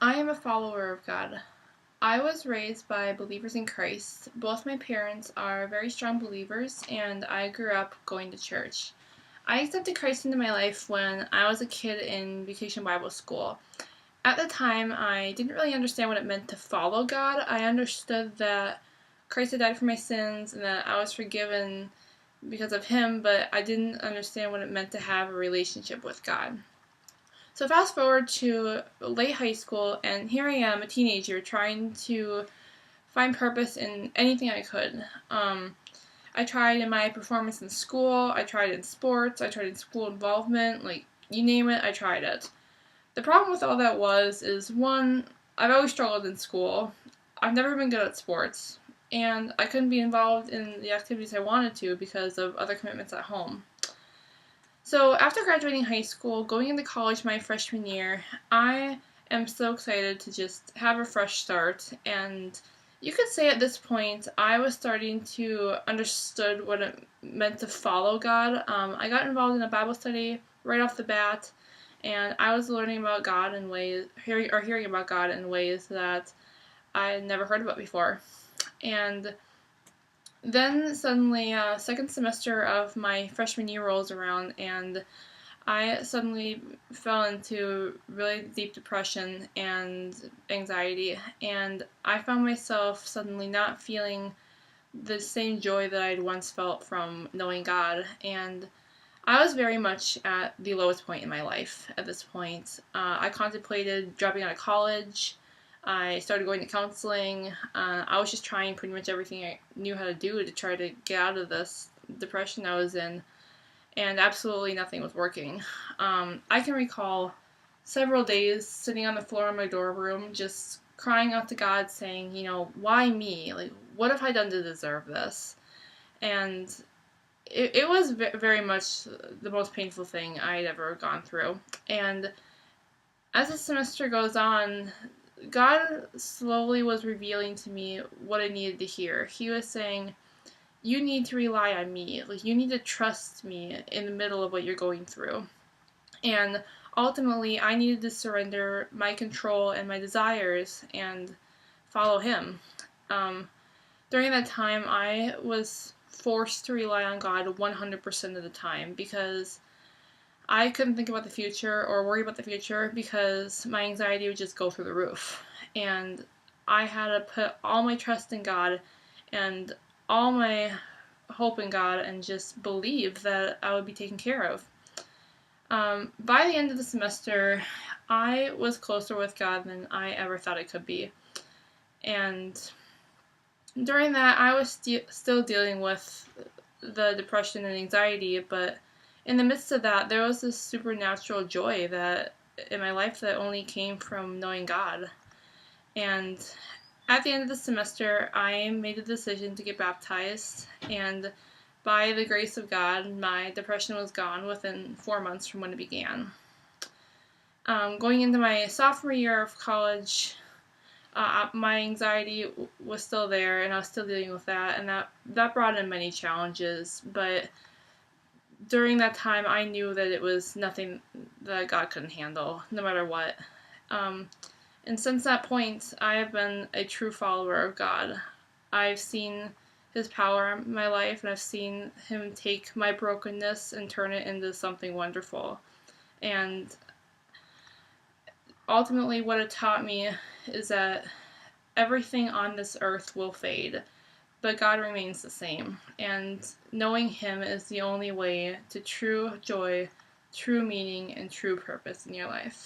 I am a follower of God. I was raised by believers in Christ. Both my parents are very strong believers, and I grew up going to church. I accepted Christ into my life when I was a kid in Vacation Bible School. At the time, I didn't really understand what it meant to follow God. I understood that Christ had died for my sins and that I was forgiven because of Him, but I didn't understand what it meant to have a relationship with God. So fast forward to late high school, and here I am, a teenager, trying to find purpose in anything I could. I tried in my performance in school, I tried in sports, I tried in school involvement, like, you name it, I tried it. The problem with all that is one, I've always struggled in school, I've never been good at sports, and I couldn't be involved in the activities I wanted to because of other commitments at home. So after graduating high school, going into college my freshman year, I am so excited to just have a fresh start. And you could say at this point, I was starting to understood what it meant to follow God. I got involved in a Bible study right off the bat, and I was learning about God in ways, hearing about God in ways that I had never heard about before. And then suddenly, second semester of my freshman year rolls around, and I suddenly fell into really deep depression and anxiety, and I found myself suddenly not feeling the same joy that I'd once felt from knowing God, and I was very much at the lowest point in my life at this point. I contemplated dropping out of college. I started going to counseling. I was just trying pretty much everything I knew how to do to try to get out of this depression I was in, and absolutely nothing was working. I can recall several days sitting on the floor in my dorm room just crying out to God saying, why me? Like, what have I done to deserve this? And it was very much the most painful thing I'd ever gone through. And as the semester goes on, God slowly was revealing to me what I needed to hear. He was saying, you need to rely on me. Like, you need to trust me in the middle of what you're going through. And ultimately, I needed to surrender my control and my desires and follow Him. During that time, I was forced to rely on God 100% of the time because I couldn't think about the future or worry about the future because my anxiety would just go through the roof. And I had to put all my trust in God and all my hope in God and just believe that I would be taken care of. By the end of the semester, I was closer with God than I ever thought I could be. And during that, I was still dealing with the depression and anxiety, but in the midst of that, there was this supernatural joy that in my life that only came from knowing God. And at the end of the semester, I made the decision to get baptized, and by the grace of God, my depression was gone within 4 months from when it began. Going into my sophomore year of college, my anxiety was still there, and I was still dealing with that, and that brought in many challenges, but during that time, I knew that it was nothing that God couldn't handle, no matter what. And since that point, I have been a true follower of God. I've seen His power in my life, and I've seen Him take my brokenness and turn it into something wonderful. And ultimately, what it taught me is that everything on this earth will fade, but God remains the same, and knowing Him is the only way to true joy, true meaning, and true purpose in your life.